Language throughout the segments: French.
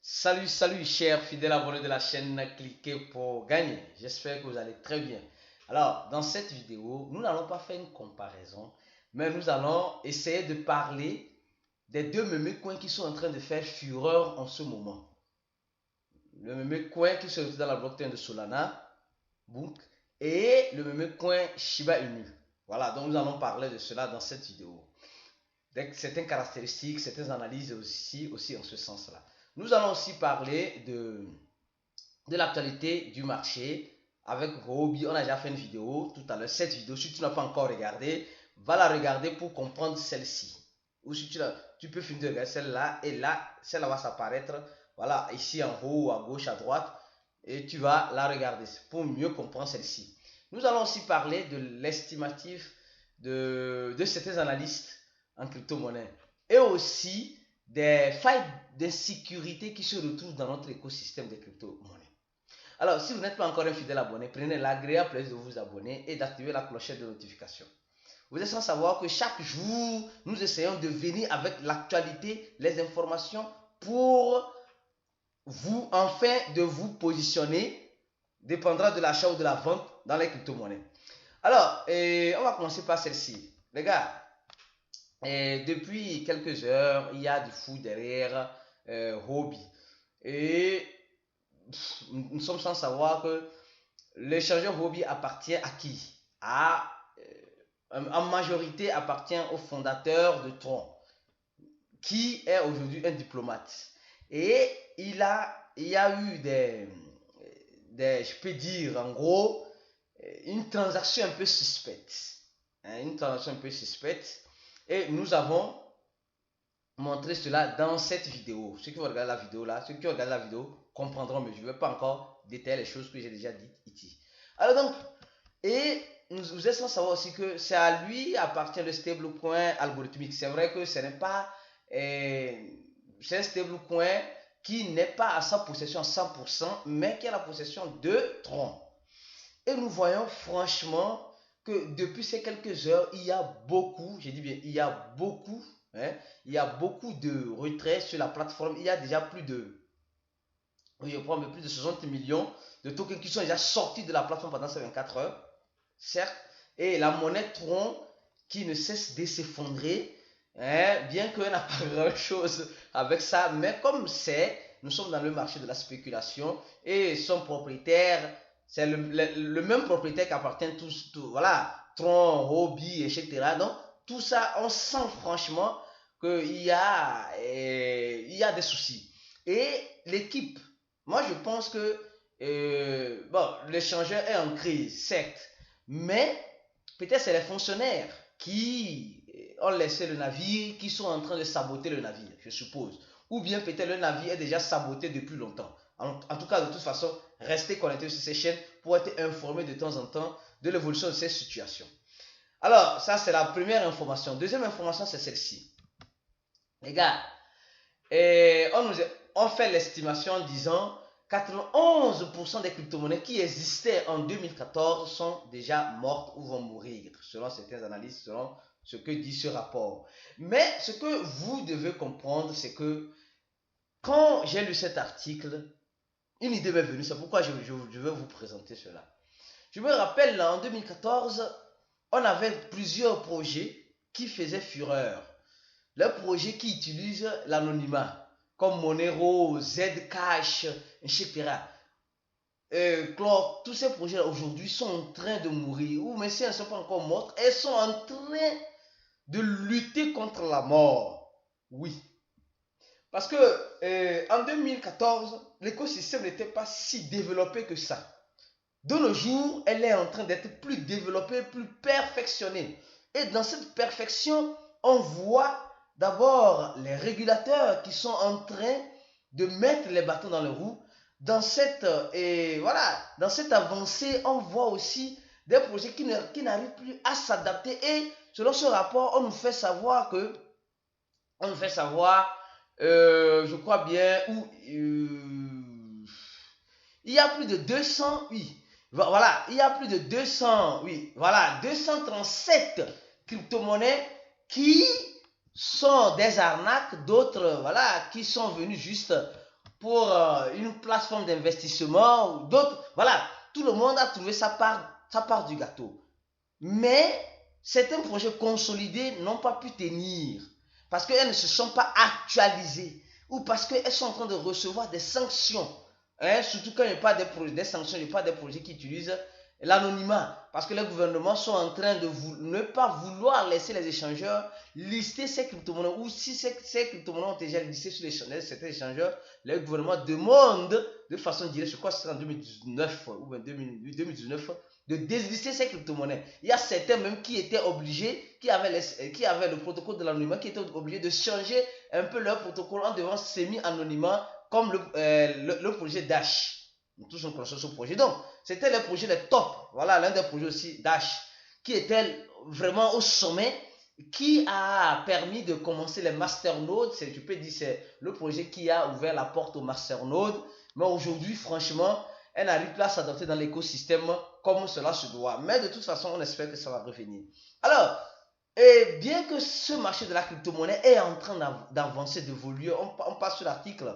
Salut chers fidèles abonnés de la chaîne, cliquez pour gagner. J'espère que vous allez très bien. Alors, dans cette vidéo, nous n'allons pas faire une comparaison, mais nous allons essayer de parler des deux meme coins qui sont en train de faire fureur en ce moment. Le meme coin qui se retrouve dans la blockchain de Solana, Book, et le meme coin Shiba Inu. Voilà, donc nous allons parler de cela dans cette vidéo. Certaines caractéristiques, certaines analyses aussi en ce sens-là. Nous allons aussi parler de l'actualité du marché avec Roby. On a déjà fait une vidéo tout à l'heure. Cette vidéo, si tu n'as pas encore regardé, va la regarder pour comprendre celle-ci. Ou si tu peux finir de regarder celle-là, et là, celle-là va s'apparaître, voilà, ici en haut, à gauche, à droite, et tu vas la regarder pour mieux comprendre celle-ci. Nous allons aussi parler de l'estimatif de certains analystes en crypto-monnaie et aussi des failles de sécurité qui se retrouvent dans notre écosystème de crypto-monnaie. Alors, si vous n'êtes pas encore un fidèle abonné, prenez l'agréable plaisir de vous abonner et d'activer la clochette de notification. Vous êtes sans savoir que chaque jour, nous essayons de venir avec l'actualité, les informations pour vous, enfin, de vous positionner, dépendra de l'achat ou de la vente dans les crypto-monnaies. Alors, on va commencer par celle-ci. Les gars, depuis quelques heures, il y a du fou derrière Huobi. Et nous sommes sans savoir que l'échangeur Huobi appartient à qui? En majorité appartient au fondateur de Tron, qui est aujourd'hui un diplomate. Et il y a eu je peux dire en gros, une transaction un peu suspecte. Une transaction un peu suspecte. Et nous avons montré cela dans cette vidéo. Ceux qui vont regarder la vidéo là, ceux qui regardent la vidéo comprendront, mais je ne vais pas encore détailler les choses que j'ai déjà dites ici. Alors donc, et vous êtes sans savoir aussi que c'est à lui appartient le stablecoin algorithmique. C'est vrai que ce n'est pas c'est un stablecoin qui n'est pas à sa possession à 100%, mais qui a la possession de Tron. Et nous voyons franchement que depuis ces quelques heures, il y a beaucoup, je dis bien, il y a beaucoup de retraits sur la plateforme. Il y a déjà plus de 60 millions de tokens qui sont déjà sortis de la plateforme pendant ces 24 heures, certes, et la monnaie Tron qui ne cesse de s'effondrer, bien qu'elle n'a pas grand chose avec ça, mais comme nous sommes dans le marché de la spéculation et son propriétaire, c'est le même propriétaire qui appartient voilà, Tron, Huobi, etc. Donc, tout ça, on sent franchement qu'il y a des soucis. Et l'équipe, moi je pense que bon, l'échangeur est en crise, certes, mais peut-être c'est les fonctionnaires qui ont laissé le navire, qui sont en train de saboter le navire, je suppose. Ou bien peut-être le navire est déjà saboté depuis longtemps. En tout cas, de toute façon, restez connectés sur ces chaînes pour être informés de temps en temps de l'évolution de ces situations. Alors, ça c'est la première information. Deuxième information, c'est celle-ci. Les gars, on fait l'estimation en disant 91% des crypto-monnaies qui existaient en 2014 sont déjà mortes ou vont mourir, selon certaines analyses, selon ce que dit ce rapport. Mais ce que vous devez comprendre, c'est que quand j'ai lu cet article, une idée m'est venue, c'est pourquoi je vais vous présenter cela. Je me rappelle, là, en 2014, on avait plusieurs projets qui faisaient fureur. Les projets qui utilisent l'anonymat, comme Monero, Zcash, etc. Clock, tous ces projets aujourd'hui sont en train de mourir, ou mais si elles ne sont pas encore mortes, elles sont en train de lutter contre la mort. Oui. Parce que en 2014, l'écosystème n'était pas si développé que ça. De nos jours, elle est en train d'être plus développée, plus perfectionnée. Et dans cette perfection, on voit d'abord les régulateurs qui sont en train de mettre les bâtons dans les roues. Dans cette avancée, on voit aussi des projets qui n'arrivent plus à s'adapter. Et selon ce rapport, on nous fait savoir je crois bien, il y a plus de 200, oui, voilà, il y a plus de 200, oui, voilà, 237 crypto-monnaies qui sont des arnaques, d'autres, voilà, qui sont venus juste pour une plateforme d'investissement ou d'autres. Voilà, tout le monde a trouvé sa part du gâteau. Mais certains projets consolidés n'ont pas pu tenir parce qu'elles ne se sont pas actualisées ou parce qu'elles sont en train de recevoir des sanctions. Surtout quand il n'y a pas des sanctions, il n'y a pas des projets qui utilisent l'anonymat. Parce que les gouvernements sont en train de ne pas vouloir laisser les échangeurs lister ces crypto-monnaies. Ou si ces crypto-monnaies ont déjà listé sur certains échangeurs, les gouvernements demandent de façon directe, je crois que c'est en 2019 ou en 2019, de délister ces crypto-monnaies. Il y a certains même qui étaient obligés, qui avaient le protocole de l'anonymat, qui étaient obligés de changer un peu leur protocole en devenant semi-anonymat, comme le projet Dash. Nous tous nous connaissons ce projet. Donc, c'était le projet de top. Voilà, l'un des projets aussi Dash, qui était vraiment au sommet, qui a permis de commencer les masternodes. Je peux dire c'est le projet qui a ouvert la porte aux masternodes. Mais aujourd'hui, franchement, elle n'arrive pas à s'adapter dans l'écosystème comme cela se doit. Mais de toute façon, on espère que ça va revenir. Alors, et bien que ce marché de la crypto-monnaie est en train d'avancer, d'évoluer, on passe sur l'article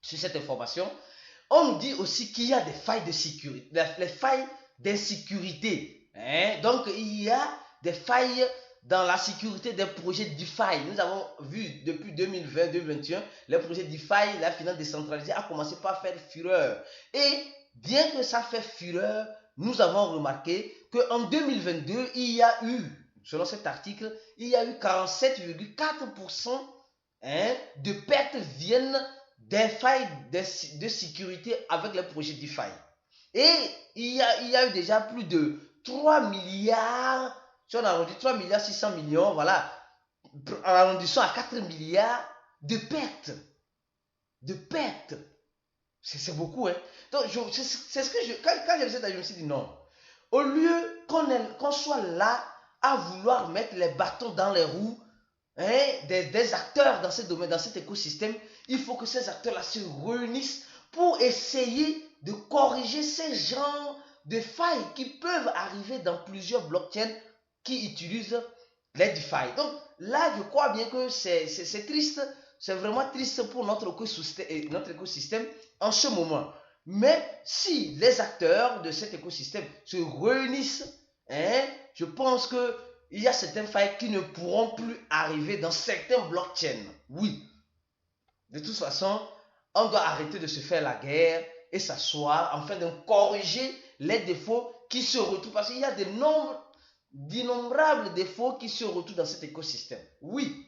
sur cette information. On nous dit aussi qu'il y a des failles de sécurité, les failles d'insécurité. Donc, il y a des failles dans la sécurité des projets DeFi. Nous avons vu depuis 2020-2021, les projets DeFi, la finance décentralisée a commencé par faire fureur. Et bien que ça fait fureur, nous avons remarqué qu'en 2022, il y a eu, selon cet article, il y a eu 47,4% de pertes viennent des failles de sécurité avec les projets DeFi. Et il y a eu déjà plus de 3 milliards, si on arrondit 3 milliards 600 millions, voilà, en arrondissant à 4 milliards de pertes. De pertes. C'est beaucoup, hein. Donc, c'est ce que quand j'ai vu ça, je me suis dit non. Au lieu qu'on soit là à vouloir mettre les bâtons dans les roues des acteurs dans ce domaine, dans cet écosystème, il faut que ces acteurs-là se réunissent pour essayer de corriger ces genres de failles qui peuvent arriver dans plusieurs blockchains qui utilisent les DeFi. Donc là, je crois bien que c'est triste, c'est vraiment triste pour notre écosystème en ce moment. Mais si les acteurs de cet écosystème se réunissent, je pense que il y a certaines failles qui ne pourront plus arriver dans certains blockchains. Oui. De toute façon, on doit arrêter de se faire la guerre et s'asseoir afin de corriger les défauts qui se retrouvent. Parce qu'il y a d'innombrables défauts qui se retrouvent dans cet écosystème. Oui.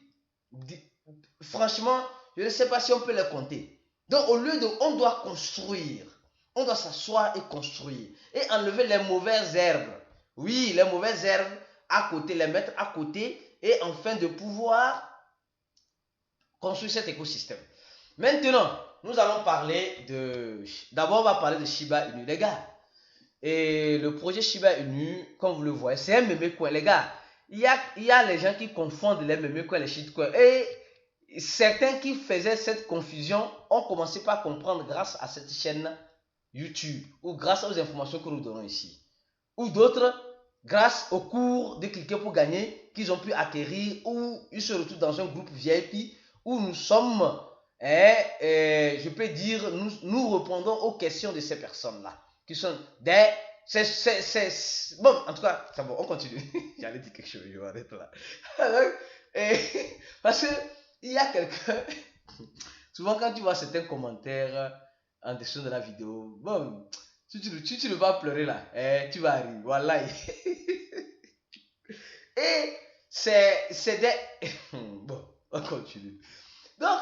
Franchement, je ne sais pas si on peut les compter. Donc, au lieu de... On doit construire. On doit s'asseoir et construire. Et enlever les mauvaises herbes. Oui, les mauvaises herbes à côté, les mettre à côté et enfin de pouvoir construire cet écosystème. Maintenant, nous allons parler de... D'abord, on va parler de Shiba Inu, les gars. Et le projet Shiba Inu, comme vous le voyez, c'est un meme coin, les gars. Il y a les gens qui confondent les meme coins et les shitcoins. Et certains qui faisaient cette confusion ont commencé par comprendre grâce à cette chaîne YouTube ou grâce aux informations que nous donnons ici. Ou d'autres grâce au cours de cliquer pour gagner qu'ils ont pu acquérir ou ils se retrouvent dans un groupe VIP où nous sommes, je peux dire, nous répondons aux questions de ces personnes-là qui sont des... Bon, en tout cas, c'est bon, on continue. J'allais dire quelque chose, je vais arrêter là. Alors, parce que il y a quelqu'un... Souvent, quand tu vois certains commentaires en dessous de la vidéo, bon... Tu ne vas pleurer là, tu vas rire, voilà. Et c'est des... Bon, on continue. Donc,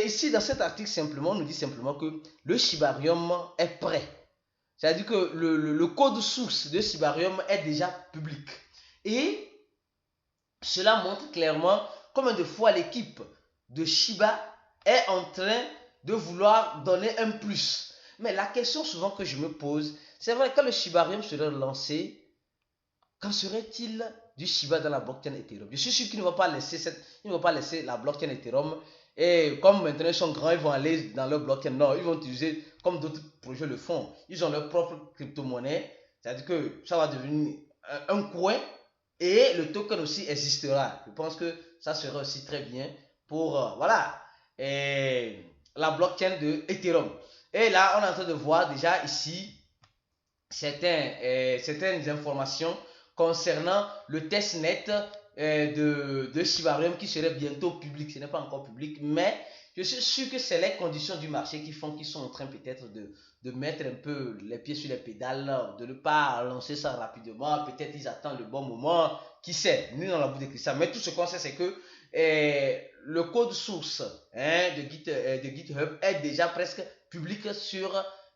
ici dans cet article, simplement, on nous dit simplement que le Shibarium est prêt. C'est-à-dire que le code source de Shibarium est déjà public. Et cela montre clairement combien de fois l'équipe de Shiba est en train de vouloir donner un plus. Mais la question souvent que je me pose, c'est vrai, quand le Shibarium serait lancé, qu'en serait-il du Shiba dans la blockchain Ethereum? Je suis sûr qu'il ne va pas laisser la blockchain Ethereum. Et comme maintenant ils sont grands, ils vont aller dans leur blockchain. Non, ils vont utiliser comme d'autres projets le font. Ils ont leur propre crypto-monnaie. C'est-à-dire que ça va devenir un coin et le token aussi existera. Je pense que ça serait aussi très bien pour... voilà. Et la blockchain de Ethereum. Et là, on est en train de voir déjà ici certaines informations concernant le testnet de Shibarium qui serait bientôt public. Ce n'est pas encore public, mais je suis sûr que c'est les conditions du marché qui font qu'ils sont en train peut-être de mettre un peu les pieds sur les pédales, de ne pas lancer ça rapidement. Peut-être ils attendent le bon moment. Qui sait, ni dans la boule de cristal. Mais tout ce qu'on sait, c'est que le code source de GitHub est déjà presque public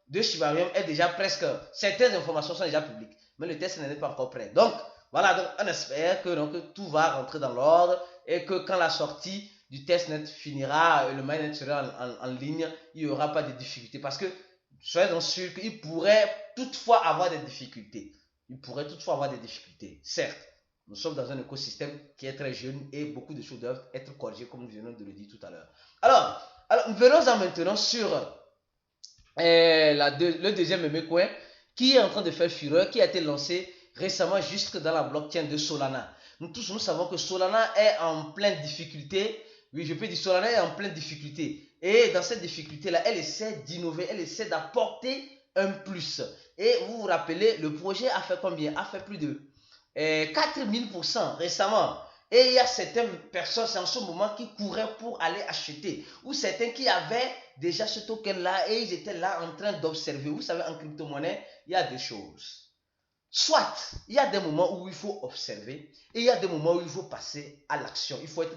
de Shibarium est déjà presque, certaines informations sont déjà publiques, mais le test n'est pas encore prêt. Donc, voilà, donc on espère que tout va rentrer dans l'ordre et que quand la sortie du testnet finira, le mainnet sera en ligne, il n'y aura pas de difficultés. Parce que, soyez sûrs qu'il pourrait toutefois avoir des difficultés. Certes. Nous sommes dans un écosystème qui est très jeune et beaucoup de choses doivent être corrigées comme nous venons de le dire tout à l'heure. Alors venons-en maintenant sur le deuxième meme coin qui est en train de faire fureur, qui a été lancé récemment jusque dans la blockchain de Solana. Nous tous, nous savons que Solana est en pleine difficulté. Oui, je peux dire Solana est en pleine difficulté. Et dans cette difficulté-là, elle essaie d'innover, elle essaie d'apporter un plus. Et vous vous rappelez, le projet a fait combien? A fait plus de 4000% récemment. Et il y a certaines personnes, c'est en ce moment, qui couraient pour aller acheter. Ou certains qui avaient déjà ce token-là et ils étaient là en train d'observer. Vous savez, en crypto-monnaie, il y a deux choses. Soit, il y a des moments où il faut observer et il y a des moments où il faut passer à l'action. Il faut être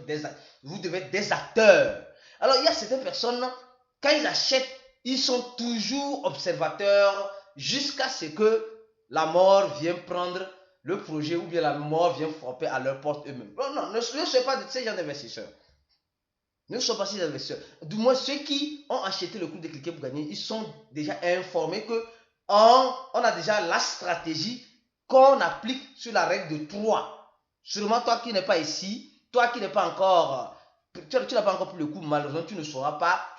vous devez être des acteurs. Alors, il y a certaines personnes, quand ils achètent, ils sont toujours observateurs jusqu'à ce que la mort vienne prendre le projet ou bien la mort vient frapper à leur porte eux-mêmes. Non, ne soyez pas de ces gens d'investisseurs. Ne soyez pas ces investisseurs. Du moins, ceux qui ont acheté le coup de cliquer pour gagner, ils sont déjà informés que on a déjà la stratégie qu'on applique sur la règle de 3. Sûrement, toi qui n'es pas ici, toi qui n'es pas encore, tu n'as pas encore pris le coup, malheureusement, tu n'auras pas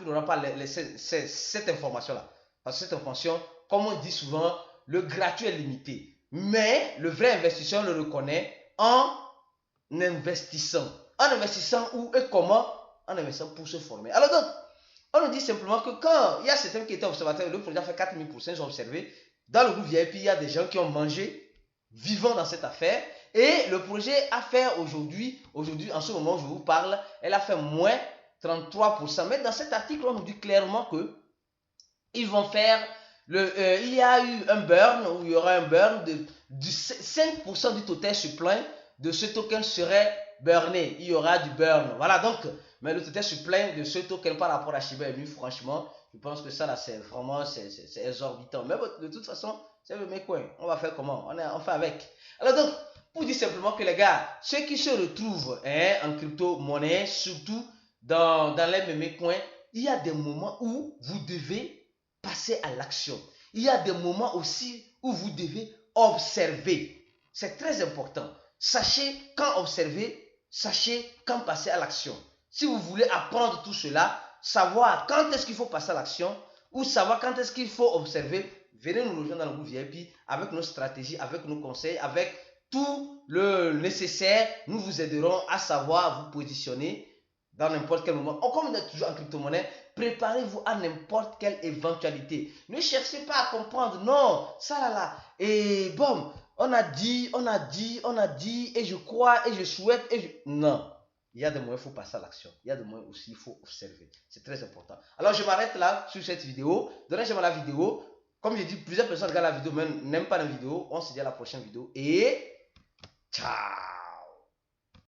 cette information-là. Parce que cette information, comme on dit souvent, le gratuit est limité. Mais le vrai investisseur le reconnaît en investissant. En investissant où et comment? En investissant pour se former. Alors donc, on nous dit simplement que quand il y a certains qui étaient observateurs, le projet a fait 4000%, ils ont observé. Dans le groupe VIP, il y a des gens qui ont mangé vivant dans cette affaire. Et le projet a fait aujourd'hui, en ce moment où je vous parle, elle a fait moins 33%. Mais dans cet article, on nous dit clairement que ils vont faire il y a eu un burn, où il y aura un burn de 5% du total supply de ce token serait burné. Il y aura du burn. Voilà donc, mais le total supply de ce token par rapport à Shiba Inu, franchement, je pense que ça là, c'est vraiment, c'est exorbitant. Mais de toute façon, c'est le mec coin. On va faire comment? On fait avec. Alors donc, pour dire simplement que les gars, ceux qui se retrouvent en crypto-monnaie, surtout dans les mêmes coins, il y a des moments où vous devez passer à l'action. Il y a des moments aussi où vous devez observer. C'est très important. Sachez quand observer, sachez quand passer à l'action. Si vous voulez apprendre tout cela, savoir quand est-ce qu'il faut passer à l'action ou savoir quand est-ce qu'il faut observer, venez nous rejoindre dans le groupe VIP avec nos stratégies, avec nos conseils, avec tout le nécessaire. Nous vous aiderons à savoir vous positionner dans n'importe quel moment. Comme on est toujours en crypto-monnaie, préparez-vous à n'importe quelle éventualité. Ne cherchez pas à comprendre. Non, ça là. Et bon, on a dit, et je crois, et je souhaite, Non. Il y a des moyens, il faut passer à l'action. Il y a des moyens aussi, il faut observer. C'est très important. Alors, je m'arrête là sur cette vidéo. Donnez-moi la vidéo. Comme j'ai dit, plusieurs personnes regardent la vidéo, mais n'aiment pas la vidéo. On se dit à la prochaine vidéo. Et ciao!